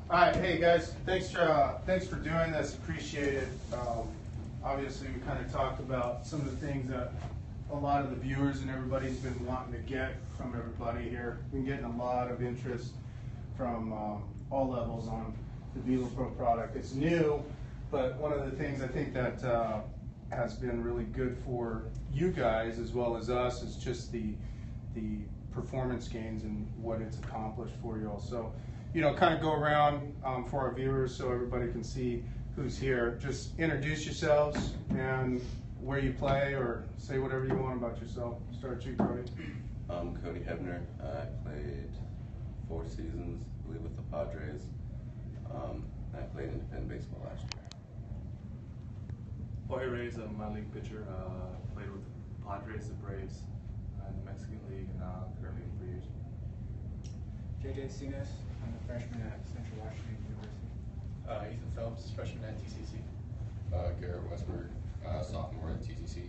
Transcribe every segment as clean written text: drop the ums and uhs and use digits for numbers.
All right, hey guys, thanks for doing this. Appreciate it. Obviously, we kind of talked about some of the things that a lot of the viewers and everybody's been wanting to get from everybody here. We've been getting a lot of interest from all levels on the VeloPro product. It's new, but one of the things I think that has been really good for you guys as well as us is just the performance gains and what it's accomplished for you all. So, you know, kind of go around for our viewers so everybody can see who's here. Just introduce yourselves and where you play, or say whatever you want about yourself. Start you, Cody. I'm Cody Hebner. I played 4 seasons, I believe, with the Padres. I played independent baseball last year. Jorge Reyes, I'm a minor league pitcher. Played with the Padres, the Braves, in the Mexican League, and currently a free agent. JJ Sinas, I'm a freshman at Central Washington University. Ethan Phelps, freshman at TCC. Garrett Westberg, sophomore at TCC.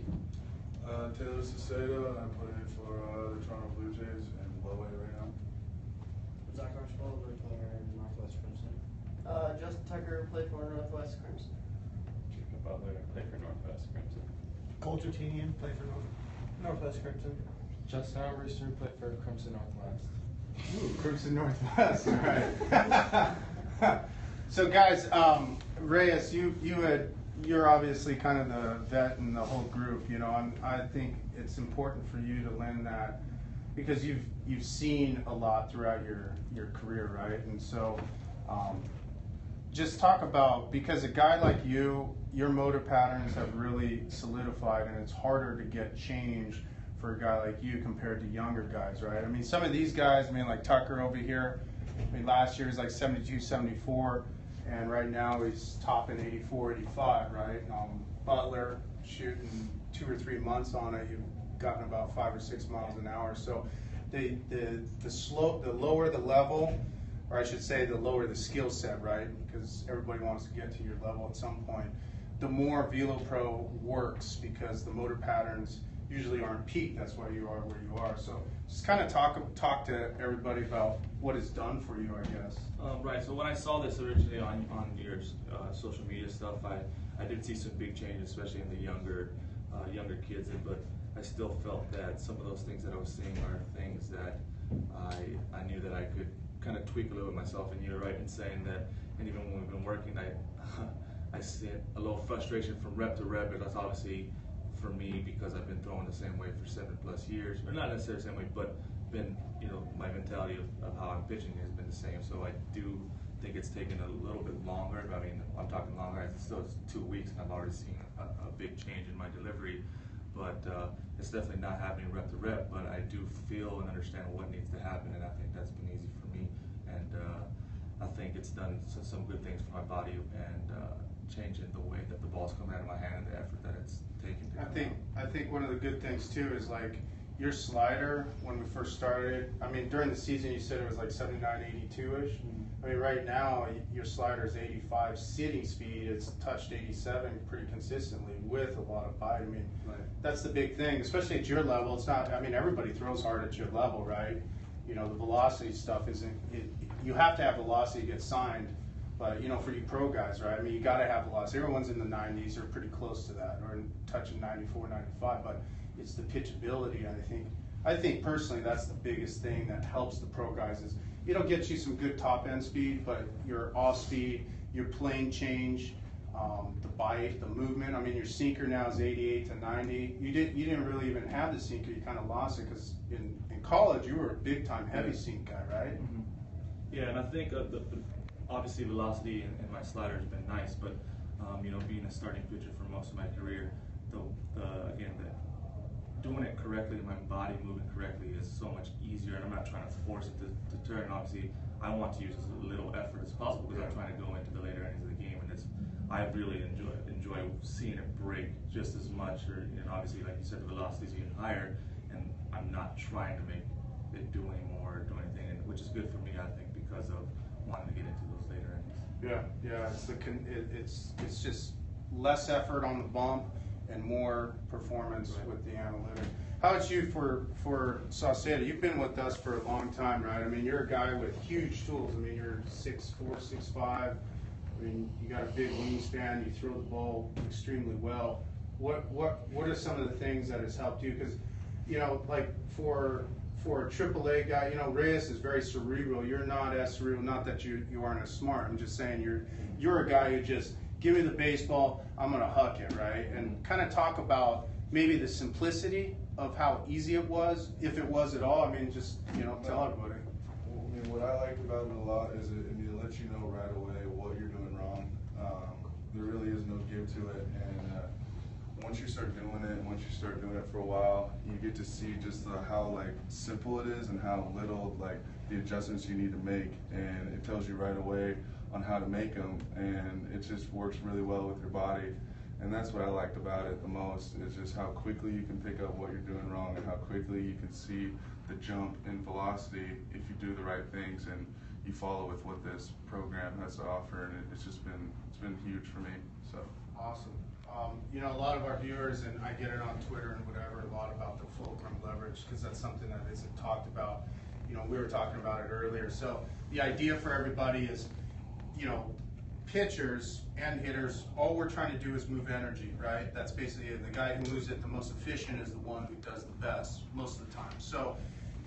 Taylor Ciceda, I play for the Toronto Blue Jays in low A right now. Zach Archibald, we're playing Northwest Crimson. Justin Tucker, play for Northwest Crimson. Jacob Butler, play for Northwest Crimson. Colter Tenian, play for Northwest Crimson. Justin Armbruster, play for Crimson Northwest. Ooh, Crimson Northwest, all right. So guys, Reyes, you're obviously kind of the vet in the whole group, you know, I think it's important for you to lend that because you've seen a lot throughout your career, right? And so just talk about, because a guy like you, your motor patterns have really solidified and it's harder to get change for a guy like you compared to younger guys, right? I mean, some of these guys, I mean, like Tucker over here, I mean, last year he was like 72, 74, and right now he's topping 84, 85, right? Butler, shooting 2 or 3 months on it, you've gotten about 5 or 6 miles an hour. So the lower the level, or I should say the lower the skill set, right? Because everybody wants to get to your level at some point. The more VeloPro works because the motor patterns usually aren't peaked. That's why you are where you are. So just kind of talk to everybody about what it's done for you, I guess. Right. So when I saw this originally on your social media stuff, I did see some big changes, especially in the younger kids. But I still felt that some of those things that I was seeing are things that I knew that I could kind of tweak a little bit myself. And you're right in saying that. And even when we've been working, I see a little frustration from rep to rep. But that's obviously for me because I've been throwing the same way for 7+ years, or not necessarily the same way, but been, you know, my mentality of how I'm pitching has been the same. So I do think it's taken a little bit longer. I mean, I'm talking longer. It's still 2 weeks, and I've already seen a big change in my delivery. But it's definitely not happening rep to rep. But I do feel and understand what needs to happen, and I think that's been easy for me. And I think it's done some good things for my body and changing the way that the ball's coming out of my hand and the effort that it's taking. I think one of the good things too is like your slider when we first started. I mean, during the season you said it was like 79, 82-ish. I mean, right now your slider is 85 sitting speed. It's touched 87 pretty consistently with a lot of bite. I mean, that's the big thing, especially at your level. It's not. I mean, everybody throws hard at your level, right? You know, the velocity stuff isn't. You have to have velocity to get signed. But, you know, for you pro guys, right, I mean, you got to have velocity. Everyone's in the 90s or pretty close to that, or touching 94, 95, but it's the pitchability. I think personally that's the biggest thing that helps the pro guys is it'll get you some good top end speed, but your off speed, your plane change, the bite, the movement. I mean, your sinker now is 88 to 90. You didn't really even have the sinker. You kind of lost it because in college you were a big time heavy sink guy, right? Mm-hmm. Yeah, and I think obviously velocity in my slider has been nice, but you know, being a starting pitcher for most of my career, again, doing it correctly, my body moving correctly is so much easier, and I'm not trying to force it to turn. Obviously, I want to use as little effort as possible because I'm trying to go into the later innings of the game, and I really enjoy seeing it break just as much, or, you know, obviously, like you said, the velocity is even higher, and I'm not trying to make it do any more or do anything, which is good for me, I think, because of wanting to get into those later innings. Yeah, it's just less effort on the bump, and more performance with the analytics. How about you for Saucedo? You've been with us for a long time, right? I mean, you're a guy with huge tools. I mean, you're 6'4", 6'5". I mean, you got a big wingspan. You throw the ball extremely well. What are some of the things that has helped you? Because, you know, like for a AAA guy, you know, Reyes is very cerebral. You're not as cerebral. Not that you aren't as smart. I'm just saying you're a guy who just give me the baseball, I'm gonna huck it, right? And kind of talk about maybe the simplicity of how easy it was, if it was at all. I mean, just, you know, tell everybody. Well, I mean, what I liked about it a lot is it lets you know right away what you're doing wrong. There really is no give to it, and once you start doing it for a while, you get to see just how like simple it is and how little like the adjustments you need to make, and it tells you right away on how to make them, and it just works really well with your body. And that's what I liked about it the most, is just how quickly you can pick up what you're doing wrong and how quickly you can see the jump in velocity if you do the right things and you follow with what this program has to offer. And it's been huge for me. So Awesome. You know, a lot of our viewers, and I get it on Twitter and whatever, a lot about the fulcrum leverage, because that's something that isn't talked about. You know, we were talking about it earlier. So the idea for everybody is, you know, pitchers and hitters, all we're trying to do is move energy, right? That's basically it. The guy who moves it the most efficient is the one who does the best most of the time. So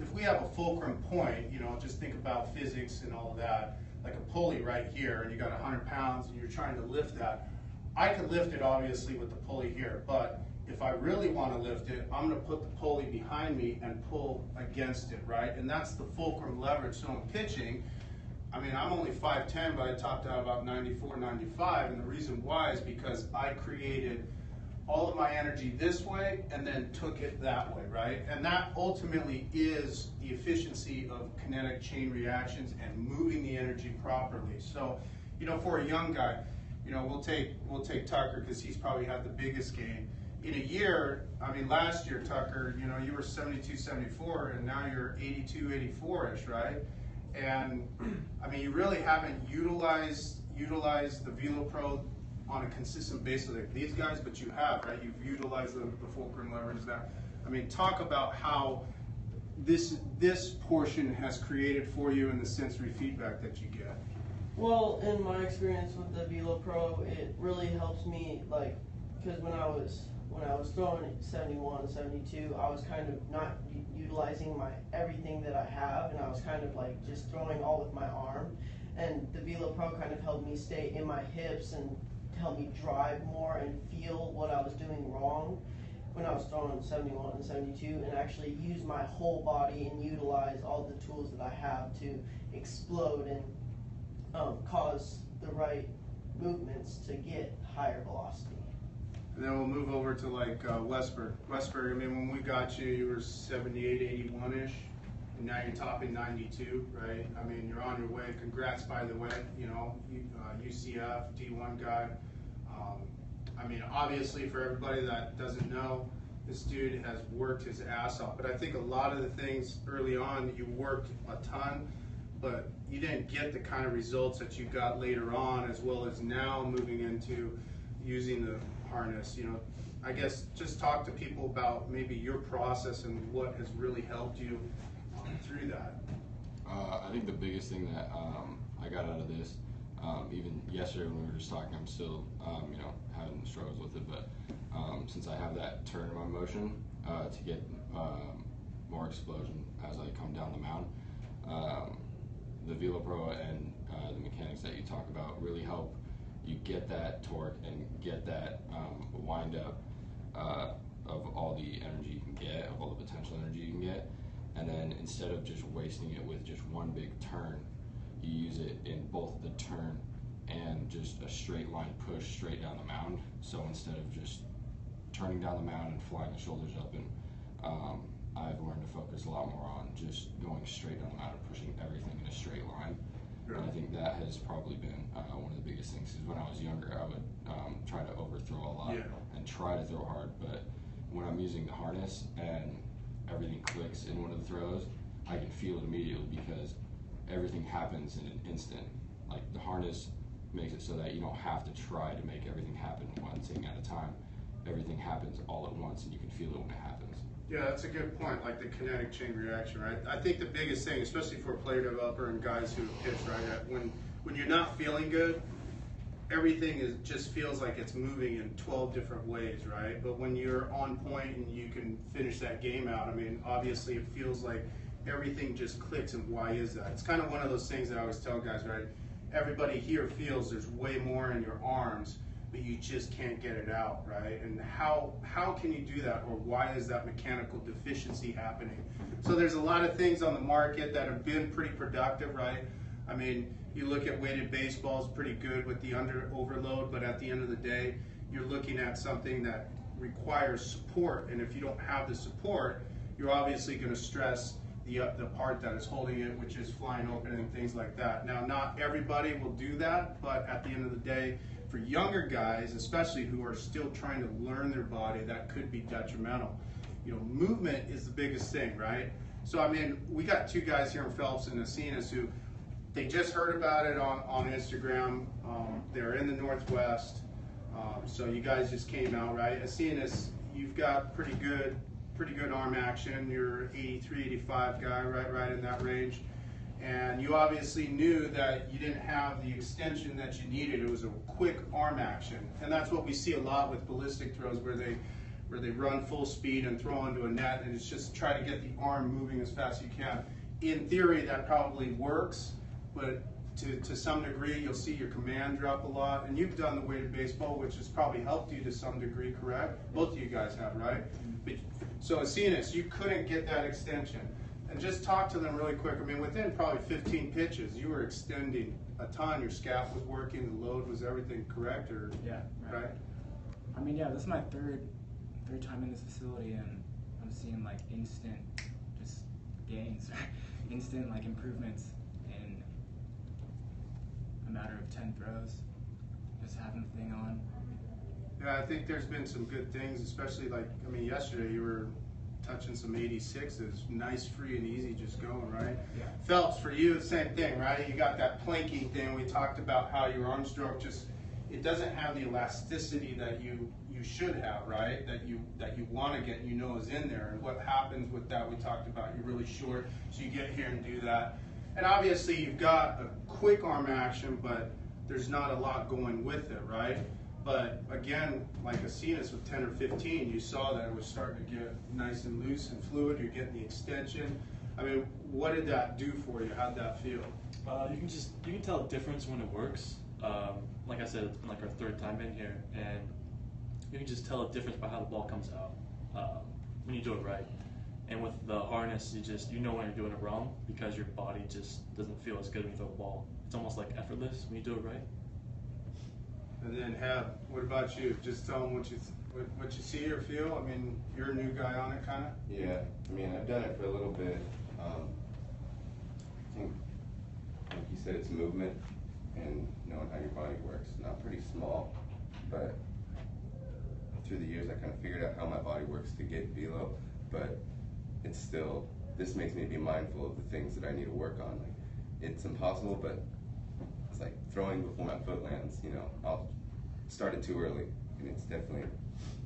if we have a fulcrum point, you know, just think about physics and all of that, like a pulley right here, and you got 100 pounds and you're trying to lift that. I could lift it obviously with the pulley here, but if I really want to lift it, I'm going to put the pulley behind me and pull against it, right? And that's the fulcrum leverage. So in pitching, I mean, I'm only 5'10", but I topped out about 94, 95, and the reason why is because I created all of my energy this way and then took it that way, right? And that ultimately is the efficiency of kinetic chain reactions and moving the energy properly. So, you know, for a young guy, you know, we'll take Tucker because he's probably had the biggest gain. In a year, I mean, last year, Tucker, you know, you were 72, 74, and now you're 82, 84-ish, right? And I mean, you really haven't utilized the VeloPro on a consistent basis like these guys, but you have, right? You've utilized the fulcrum leverage there. I mean, talk about how this portion has created for you in the sensory feedback that you get. Well, in my experience with the VeloPro, it really helps me, like, because when I was throwing at 71, 72, I was kind of not utilizing everything that I have, and I was kind of like just throwing all with my arm. And the VeloPro kind of helped me stay in my hips and help me drive more and feel what I was doing wrong when I was throwing 71 and 72, and actually use my whole body and utilize all the tools that I have to explode and cause the right movements to get higher velocity. And then we'll move over to like Westberg. Westberg, I mean, when we got you, you were 78, 81-ish, and now you're topping 92, right? I mean, you're on your way. Congrats, by the way, you know, UCF, D1 guy. I mean, obviously, for everybody that doesn't know, this dude has worked his ass off. But I think a lot of the things early on, you worked a ton, but you didn't get the kind of results that you got later on, as well as now moving into using the harness. You know, I guess just talk to people about maybe your process and what has really helped you through that. I think the biggest thing that I got out of this, even yesterday when we were just talking, I'm still, you know, having struggles with it, but since I have that turn in my motion to get more explosion as I come down the mound, the VeloPro and the mechanics that you talk about really help you get that torque and get that wind up of all the energy you can get, of all the potential energy you can get. And then instead of just wasting it with just one big turn, you use it in both the turn and just a straight line push straight down the mound. So instead of just turning down the mound and flying the shoulders up, and I've learned to focus a lot more on just going straight down the mound and pushing everything in a straight line. And I think that has probably been one of the biggest things. Because when I was younger, I would try to overthrow a lot and try to throw hard. But when I'm using the harness and everything clicks in one of the throws, I can feel it immediately because everything happens in an instant. Like the harness makes it so that you don't have to try to make everything happen one thing at a time. everything happens all at once and you can feel it when it happens. Yeah, that's a good point, like the kinetic chain reaction, right? I think the biggest thing, especially for a player developer and guys who pitch, right, when you're not feeling good, everything just feels like it's moving in 12 different ways, right? But when you're on point and you can finish that game out, I mean, obviously it feels like everything just clicks, and why is that? It's kind of one of those things that I always tell guys, right? Everybody here feels there's way more in your arms, but you just can't get it out, right? And how can you do that, or why is that mechanical deficiency happening? So there's a lot of things on the market that have been pretty productive, right? I mean, you look at weighted baseballs, pretty good with the under overload, but at the end of the day, you're looking at something that requires support, and if you don't have the support, you're obviously going to stress the part that is holding it, which is flying open and things like that. Now, not everybody will do that, but at the end of the day, for younger guys, especially who are still trying to learn their body, that could be detrimental. You know, movement is the biggest thing, right? So, I mean, we got two guys here in Phelps and Acinas who, they just heard about it on Instagram. They're in the Northwest. So you guys just came out, right? Acinas, you've got pretty good arm action. You're 83, 85 guy, right in that range. And you obviously knew that you didn't have the extension that you needed. It was a quick arm action. And that's what we see a lot with ballistic throws, where they run full speed and throw onto a net, and it's just try to get the arm moving as fast as you can. In theory, that probably works, but to some degree, you'll see your command drop a lot. And you've done the weighted baseball, which has probably helped you to some degree, correct? Both of you guys have, right? But, so Acinas, you couldn't get that extension. And just talk to them really quick. I mean, within probably 15 pitches, you were extending a ton. Your scap was working, the load was everything correct, or Yeah, right? I mean, yeah, this is my third time in this facility, and I'm seeing like instant just gains, instant like improvements in a matter of 10 throws. Just having the thing on. Yeah, I think there's been some good things, especially like, I mean, yesterday you were touching some 86s, nice, free and easy, just going, right? Yeah. Phelps, for you, the same thing, right? You got that planking thing. We talked about how your arm stroke just, it doesn't have the elasticity that you should have, right? That you want to get, and you know is in there. And what happens with that, we talked about, you're really short, so you get here and do that. And obviously you've got a quick arm action, but there's not a lot going with it, right? But again, like Acinas with 10 or 15, you saw that it was starting to get nice and loose and fluid. You're getting the extension. I mean, what did that do for you? How'd that feel? You can tell a difference when it works. Like I said, it's been like our third time in here, and you can just tell a difference by how the ball comes out when you do it right. And with the harness, you know when you're doing it wrong, because your body just doesn't feel as good when you throw the ball. It's almost like effortless when you do it right. And then Heb, what about you? Just tell them what you see or feel. I mean, you're a new guy on it, kind of. Yeah, I mean, I've done it for a little bit. I think, like you said, it's movement and knowing how your body works. Not pretty small, but through the years I kind of figured out how my body works to get velo, but it's still, this makes me be mindful of the things that I need to work on. Like, it's impossible, but it's like throwing before my foot lands, you know. I'll start it too early, and it's definitely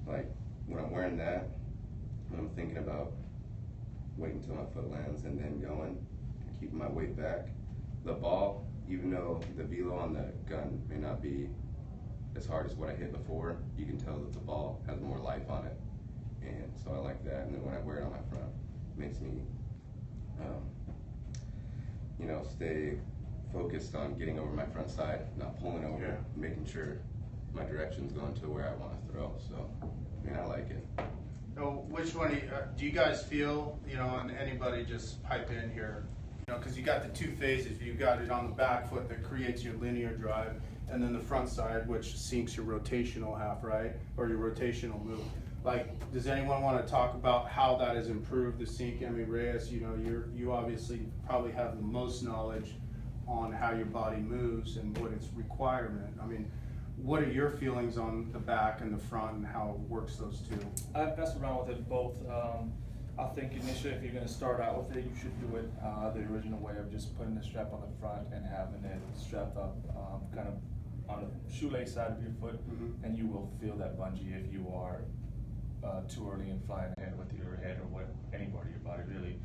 like when I'm wearing that, when I'm thinking about waiting until my foot lands and then going, and keeping my weight back. The ball, even though the velo on the gun may not be as hard as what I hit before, you can tell that the ball has more life on it, and so I like that. And then when I wear it on my front, it makes me, you know, stay focused on getting over my front side, not pulling over, making sure my direction's going to where I want to throw. So, I mean, I like it. So, which one do you guys feel? You know, and anybody just pipe in here. You know, because you got the two phases. You got it on the back foot that creates your linear drive, and then the front side, which sinks your rotational half, right, or your rotational move. Like, does anyone want to talk about how that has improved the sink? I mean, Reyes, you know, you obviously probably have the most knowledge on how your body moves and what its requirement. I mean, what are your feelings on the back and the front and how it works those two? I've messed around with it both. I think initially if you're going to start out with it, you should do it the original way of just putting the strap on the front and having it strapped up kind of on the shoelace side of your foot, and you will feel that bungee if you are too early in flying ahead with your head or what any part of your body really.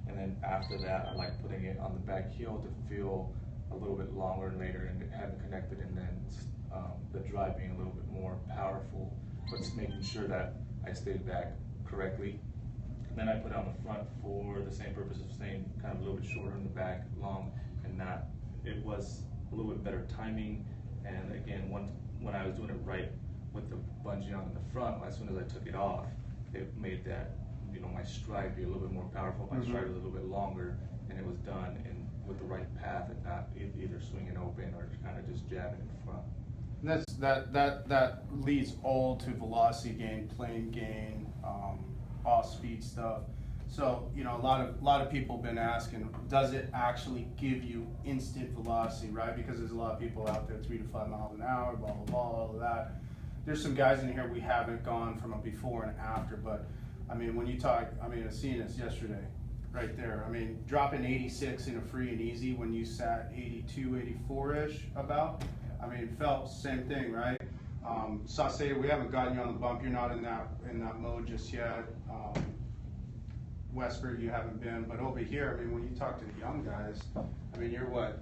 And then after that, I like putting it on the back heel to feel a little bit longer and later and having connected, and then the drive being a little bit more powerful, but just making sure that I stayed back correctly. And then I put it on the front for the same purpose of staying kind of a little bit shorter in the back, long, and not, it was a little bit better timing. And again, when I was doing it right with the bungee on the front, as soon as I took it off, it made that, you know, my stride be a little bit more powerful, my stride was a little bit longer, and it was done with the right path and not either swinging open or kind of just jabbing in front. That leads all to velocity gain, plane gain, off speed stuff. So, you know, a lot of people have been asking, does it actually give you instant velocity, right? Because there's a lot of people out there 3 to 5 miles an hour, blah blah blah, all of that. There's some guys in here we haven't gone from a before and after, but I mean, when you talk, I mean, I seen this yesterday, right there. I mean, dropping 86 in a free and easy when you sat 82, 84-ish about. I mean, Phelps, same thing, right? Sauce, we haven't gotten you on the bump. You're not in that mode just yet. Westford, you haven't been, but over here, I mean, when you talk to the young guys, I mean, you're what,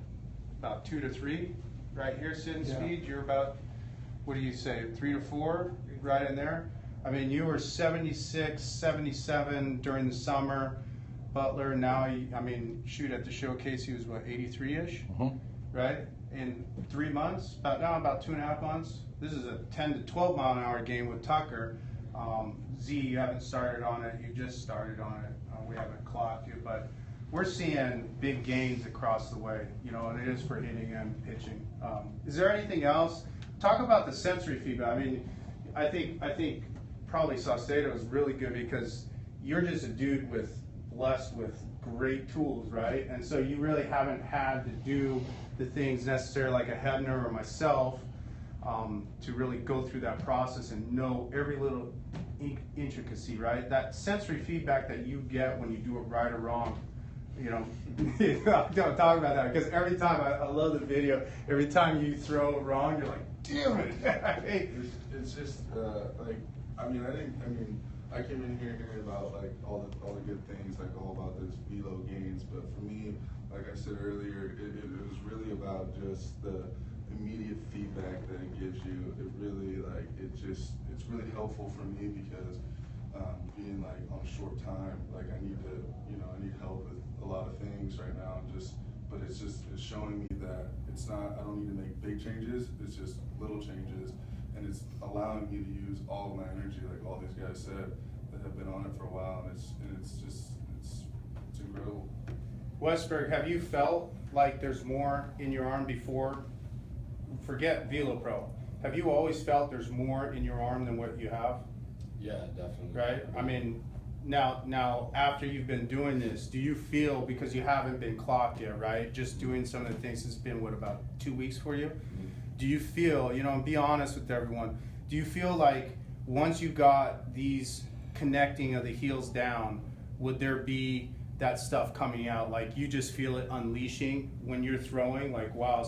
about 2 to 3, right here, sitting speed. You're about, what do you say, 3 to 4, right in there. I mean, you were 76, 77 during the summer. Butler, now, I mean, shoot, at the showcase, he was what, 83-ish, right? In 3 months, about 2.5 months. This is a 10 to 12 mile an hour game with Tucker. Z, you haven't started on it, you just started on it. We haven't clocked you, but we're seeing big gains across the way, you know, and it is for hitting and pitching. Is there anything else? Talk about the sensory feedback. I mean, I think probably Saucedo is really good because you're just a dude blessed with great tools, right? And so you really haven't had to do the things necessarily like a Hebner or myself to really go through that process and know every little intricacy, right? That sensory feedback that you get when you do it right or wrong, you know, don't talk about that because every time, I love the video, every time you throw it wrong, you're like, damn it. It's just, like, I came in here hearing about like all the good things, like all about this velo gains, but for me, like I said earlier, it was really about just the immediate feedback that it gives you. It really it's really helpful for me because being like on a short time, like I need help with a lot of things right now, but it's showing me that I don't need to make big changes, it's just little changes, and it's allowing me to use all of my energy, like all these guys said that have been on it for a while, and it's incredible. Westberg, have you felt like there's more in your arm before? Forget VeloPro. Have you always felt there's more in your arm than what you have? Yeah, definitely. Right? I mean, now after you've been doing this, do you feel, because you haven't been clocked yet, right? Just doing some of the things, it's been, what, about 2 weeks for you? Do you feel, you know, and be honest with everyone, do you feel like once you got these connecting of the heels down, would there be that stuff coming out? Like you just feel it unleashing when you're throwing, like, wow,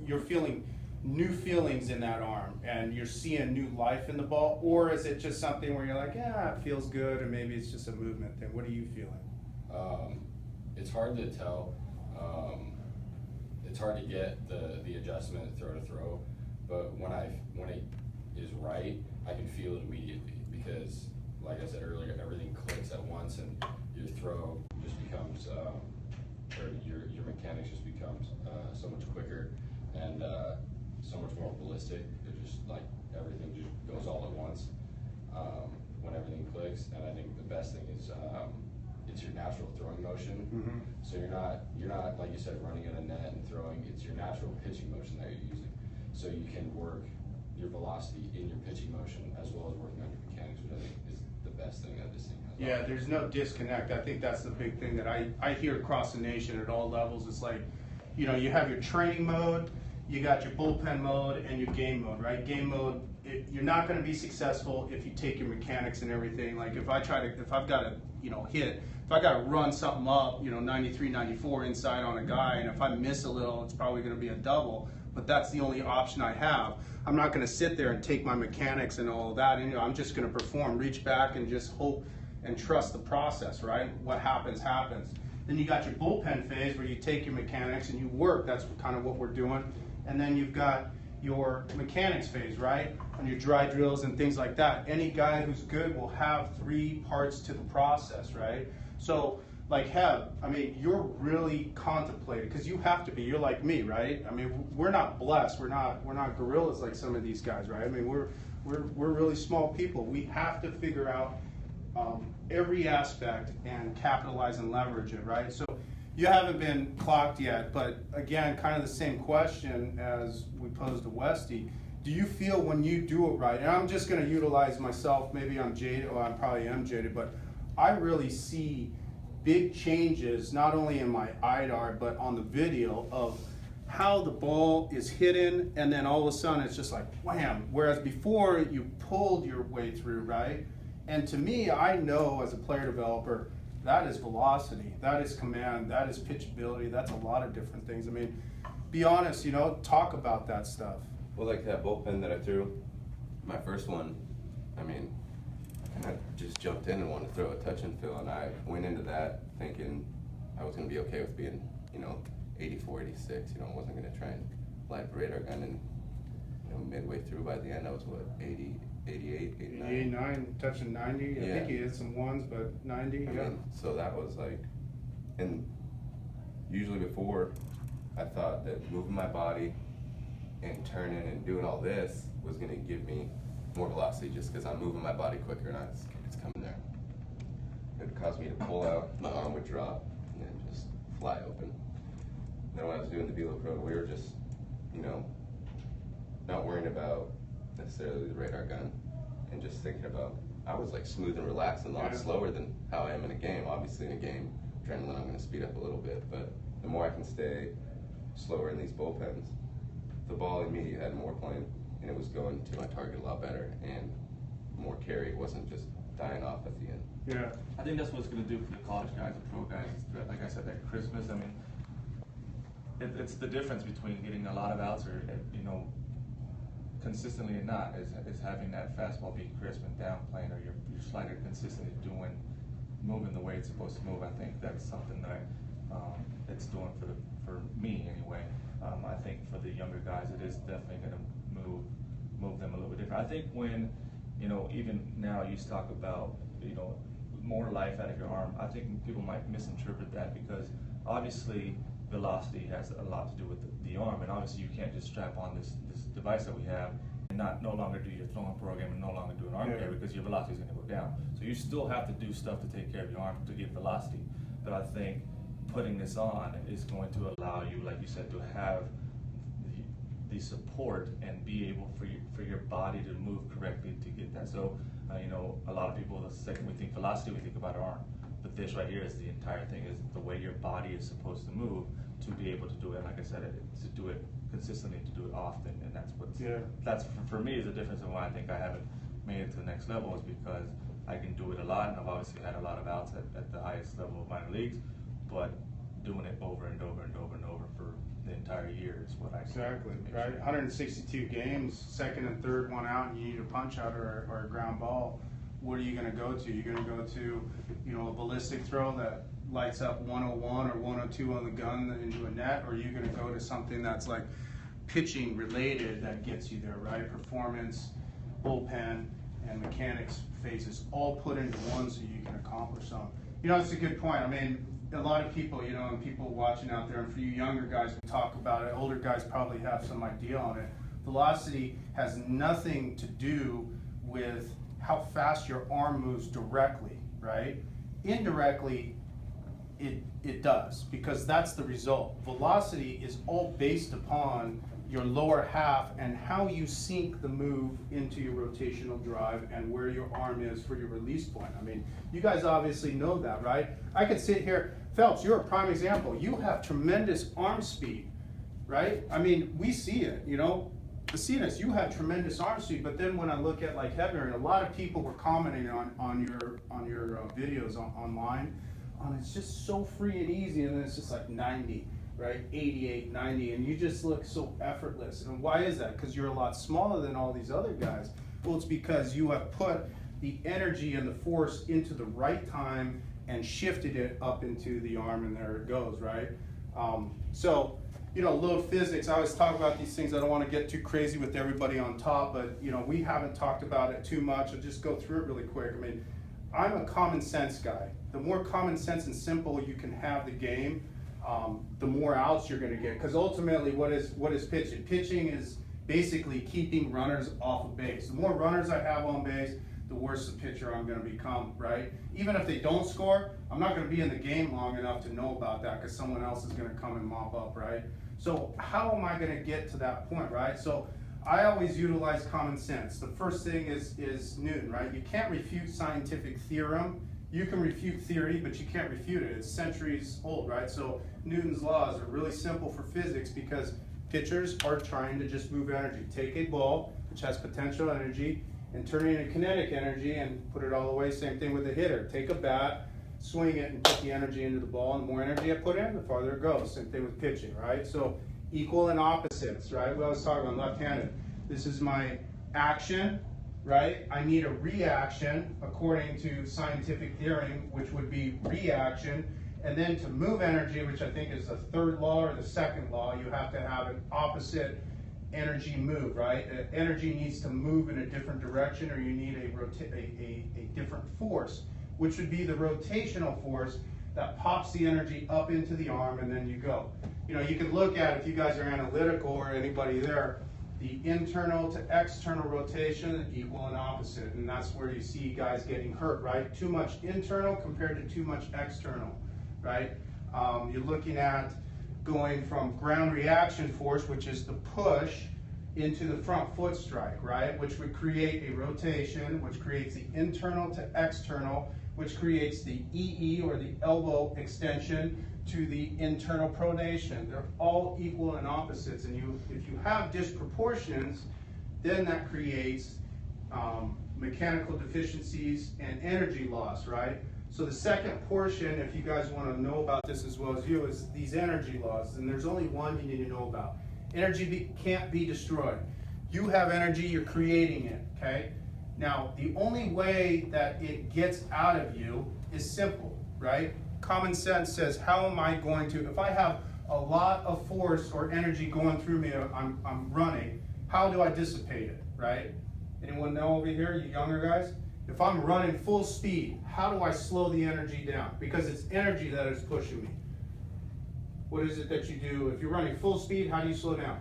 you're feeling new feelings in that arm and you're seeing new life in the ball? Or is it just something where you're like, yeah, it feels good, or maybe it's just a movement thing? What are you feeling? It's hard to tell. It's hard to get the adjustment throw to throw, but when it is right, I can feel it immediately because, like I said earlier, everything clicks at once and your throw just becomes, or your mechanics just becomes so much quicker and so much more ballistic. It just, like, everything just goes all at once when everything clicks. And I think the best thing is it's your natural throwing motion. So you're not like you said, running at a net and throwing. It's your natural pitching motion that you're using. So you can work your velocity in your pitching motion as well as working on your mechanics, which I think is the best thing that this thing has. Yeah, there's no disconnect. I think that's the big thing that I hear across the nation at all levels. It's like, you know, you have your training mode, you got your bullpen mode, and your game mode, right? Game mode, you're not going to be successful if you take your mechanics and everything. Like if I've got to, you know, hit, if I got to run something up, you know, 93, 94 inside on a guy, and if I miss a little, it's probably going to be a double. but that's the only option I have. I'm not going to sit there and take my mechanics and all of that, and I'm just going to perform, reach back, and just hope and trust the process, right? What happens, happens. Then you got your bullpen phase where you take your mechanics and you work. That's kind of what we're doing. And then you've got your mechanics phase, right? On your dry drills and things like that. Any guy who's good will have 3 parts to the process, right? So, like Heb, I mean, you're really contemplating, because you have to be. You're like me, right? I mean, we're not blessed. We're not gorillas like some of these guys, right? I mean, we're really small people. We have to figure out every aspect and capitalize and leverage it, right? So you haven't been clocked yet, but again, kind of the same question as we posed to Westy. Do you feel when you do it right, and I'm just going to utilize myself, maybe I'm jaded, or I probably am jaded, but I really see big changes, not only in my IDAR, but on the video of how the ball is hidden, and then all of a sudden it's just like wham. Whereas before you pulled your way through, right? And to me, I know as a player developer, that is velocity, that is command, that is pitchability, that's a lot of different things. I mean, be honest, you know, talk about that stuff. Well, like that bullpen that I threw, my first one, I mean, I kind of just jumped in and wanted to throw a touch and fill, and I went into that thinking I was going to be okay with being, you know, 84, 86, you know, I wasn't going to try and light the radar gun, and, you know, midway through by the end I was, what, 80, 88, 89? 89, touching 90, I think he hit some ones, but 90, I mean, so that was like, and usually before, I thought that moving my body and turning and doing all this was going to give me more velocity just because I'm moving my body quicker and it's coming there. It would cause me to pull out, my arm would drop, and then just fly open. And then when I was doing the Velo Pro, we were just, you know, not worrying about necessarily the radar gun and just thinking about, I was like smooth and relaxed and a lot slower than how I am in a game. Obviously in a game, adrenaline, I'm going to speed up a little bit, but the more I can stay slower in these bullpens, the ball in me had more point, and it was going to my target a lot better and more carry. It wasn't just dying off at the end. Yeah. I think that's what it's going to do for the college guys and pro guys. Like I said, that Christmas, I mean, it's the difference between getting a lot of outs or, you know, consistently and not, is having that fastball be crisp and downplane, or your slider consistently moving the way it's supposed to move. I think that's something that it's doing for me anyway. I think for the younger guys, it is definitely going to move them a little bit different. I think when, you know, even now you talk about, you know, more life out of your arm, I think people might misinterpret that, because obviously velocity has a lot to do with the arm, and obviously you can't just strap on this device that we have and no longer do your throwing program and no longer do an arm carry, because your velocity is going to go down. So you still have to do stuff to take care of your arm to get velocity. But I think putting this on is going to allow you, like you said, to have the support and be able for your body to move correctly to get that. So, you know, a lot of people, the second we think velocity, we think about our arm. But this right here is the entire thing, is the way your body is supposed to move to be able to do it. Like I said, to do it consistently, to do it often, and that's for me is the difference in why I think I haven't made it to the next level, is because I can do it a lot, and I've obviously had a lot of outs at the highest level of minor leagues, but doing it over and over and over and over for the entire year is what I exactly right. Sure. 162 games, second and third one out, and you need a punch out or a ground ball. What are you going to go to? You're going to go to, you know, a ballistic throw that lights up 101 or 102 on the gun into a net, or are you going to go to something that's like pitching related that gets you there, right? Performance, bullpen, and mechanics phases all put into one so you can accomplish something. You know, it's a good point. I mean, a lot of people, you know, and people watching out there, and for you younger guys, we talk about it. Older guys probably have some idea on it. Velocity has nothing to do with how fast your arm moves directly, right? Indirectly, it does, because that's the result. Velocity is all based upon your lower half and how you sink the move into your rotational drive and where your arm is for your release point. I mean, you guys obviously know that, right? I could sit here, Phelps, you're a prime example. You have tremendous arm speed, right? I mean, we see it, you know. Bacinas, you have tremendous arm speed, but then when I look at like Hebner, and a lot of people were commenting on your videos online, it's just so free and easy, and then it's just like 90. right? 88, 90, and you just look so effortless. And why is that? Because you're a lot smaller than all these other guys. Well, it's because you have put the energy and the force into the right time and shifted it up into the arm, and there it goes, right? So, you know, load physics, I always talk about these things. I don't want to get too crazy with everybody on top, but, you know, we haven't talked about it too much. I'll just go through it really quick. I mean, I'm a common sense guy. The more common sense and simple you can have the game, the more outs you're going to get. Because ultimately, what is pitching? Pitching is basically keeping runners off of base. The more runners I have on base, the worse the pitcher I'm going to become, right? Even if they don't score, I'm not going to be in the game long enough to know about that because someone else is going to come and mop up, right? So how am I going to get to that point, right? So I always utilize common sense. The first thing is Newton, right? You can't refute scientific theorem. You can refute theory, but you can't refute it. It's centuries old, right? So Newton's laws are really simple for physics because pitchers are trying to just move energy. Take a ball, which has potential energy, and turn it into kinetic energy and put it all away. Same thing with a hitter. Take a bat, swing it, and put the energy into the ball. And the more energy I put in, the farther it goes. Same thing with pitching, right? So equal and opposites, right? We always talk about left-handed. This is my action, right? I need a reaction according to scientific theory, which would be reaction. And then to move energy, which I think is the third law or the second law, you have to have an opposite energy move, right? Energy needs to move in a different direction, or you need a different force, which would be the rotational force that pops the energy up into the arm, and then you go. You know, you could look at, if you guys are analytical or anybody there, the internal to external rotation, equal and opposite, and that's where you see guys getting hurt, right? Too much internal compared to too much external, right? You're looking at going from ground reaction force, which is the push, into the front foot strike, right? Which would create a rotation, which creates the internal to external, which creates the EE, or the elbow extension, to the internal pronation. They're all equal and opposites, and if you have disproportions, then that creates mechanical deficiencies and energy loss, right? So the second portion, if you guys want to know about this as well as you, is these energy laws, and there's only one you need to know about. Energy can't be destroyed. You have energy, you're creating it, okay? Now, the only way that it gets out of you is simple, right? Common sense says, how am I going to, if I have a lot of force or energy going through me, I'm running, how do I dissipate it, right? Anyone know over here, you younger guys? If I'm running full speed, how do I slow the energy down? Because it's energy that is pushing me. What is it that you do? If you're running full speed, how do you slow down?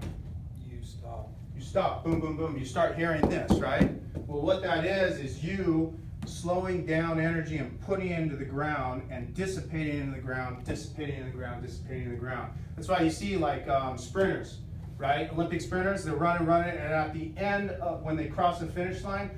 You stop. You stop, boom, boom, boom. You start hearing this, right? Well, what that is you slowing down energy and putting it into the ground and dissipating into the ground, dissipating into the ground, dissipating into the ground. That's why you see like sprinters, right? Olympic sprinters, they're running, and at the end of when they cross the finish line,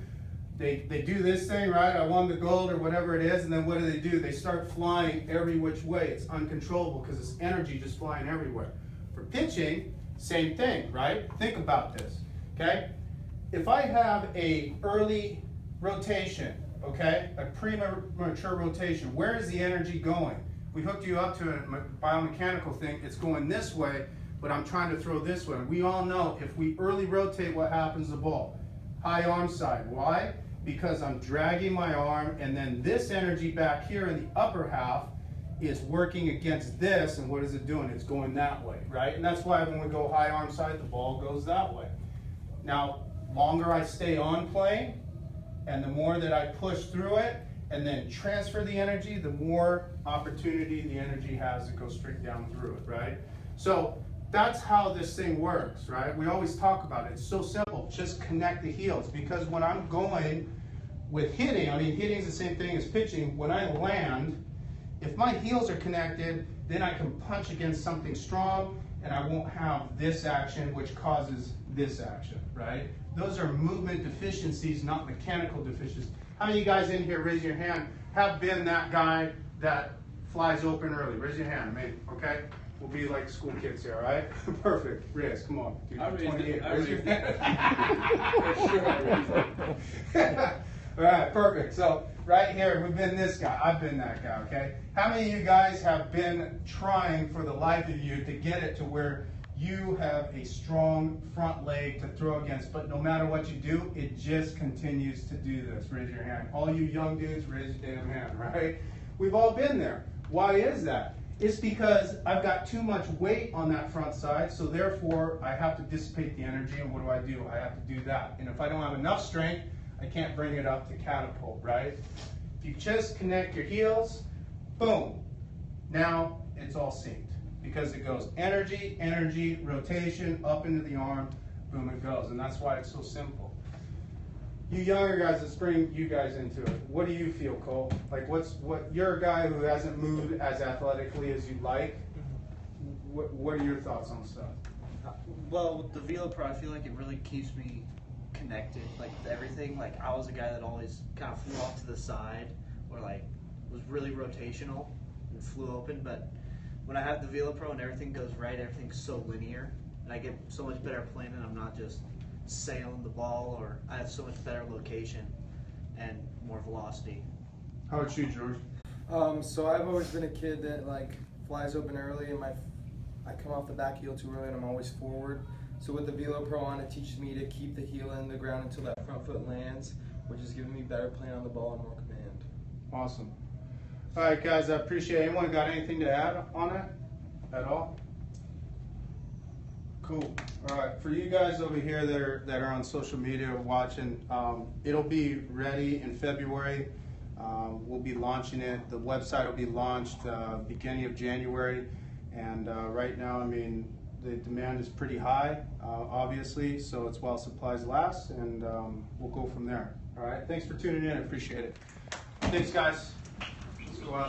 they do this thing, right? I won the gold or whatever it is, and then what do? They start flying every which way. It's uncontrollable because it's energy just flying everywhere. For pitching, same thing, right? Think about this, okay? If I have a early rotation, okay, a premature rotation, where is the energy going? We hooked you up to a biomechanical thing. It's going this way, but I'm trying to throw this way. We all know if we early rotate, what happens to the ball? High arm side. Why? Because I'm dragging my arm, and then this energy back here in the upper half is working against this, and what is it doing? It's going that way, right? And that's why when we go high arm side, the ball goes that way. Now, longer I stay on plane, and the more that I push through it, and then transfer the energy, the more opportunity the energy has to go straight down through it, right? So that's how this thing works, right? We always talk about it. It's so simple. Just connect the heels, because when I'm going with hitting, I mean, hitting is the same thing as pitching. When I land, if my heels are connected, then I can punch against something strong, and I won't have this action, which causes this action, right? Those are movement deficiencies, not mechanical deficiencies. How many of you guys in here, raise your hand, have been that guy that flies open early? Raise your hand, maybe, okay? We'll be like school kids here, all right? Perfect. Riz, come on. Dude, I raised 28. it. Raise your hand. For sure, I raised it. All right, perfect. So right here, we've been this guy. I've been that guy, okay? How many of you guys have been trying for the life of you to get it to where you have a strong front leg to throw against, but no matter what you do, it just continues to do this? Raise your hand. All you young dudes, raise your damn hand, right? We've all been there. Why is that? It's because I've got too much weight on that front side, so therefore I have to dissipate the energy, and what do? I have to do that. And if I don't have enough strength, I can't bring it up to catapult, right? If you just connect your heels, boom, now it's all synced. Because it goes energy, energy, rotation, up into the arm, boom, it goes. And that's why it's so simple. You younger guys, let's bring you guys into it. What do you feel, Cole? Like, you're a guy who hasn't moved as athletically as you'd like. What are your thoughts on stuff? Well, with the Velo Pro, I feel like it really keeps me connected, like everything. Like, I was a guy that always kind of flew off to the side, or like was really rotational and flew open. But when I have the Velo Pro and everything goes right, everything's so linear, and I get so much better planning. I'm not just sailing the ball, or I have so much better location and more velocity. How about you, George? So I've always been a kid that like flies open early, and I come off the back heel too early, and I'm always forward. So with the Velo Pro on, it teaches me to keep the heel in the ground until that front foot lands, which is giving me better play on the ball and more command. Awesome. All right, guys, I appreciate it. Anyone got anything to add on it at all? Cool. All right, for you guys over here that are on social media watching, it'll be ready in February. We'll be launching it. The website will be launched beginning of January. And right now, I mean, the demand is pretty high, obviously, so it's while supplies last, and we'll go from there. All right, thanks for tuning in. I appreciate it. Thanks, guys. Let's go out.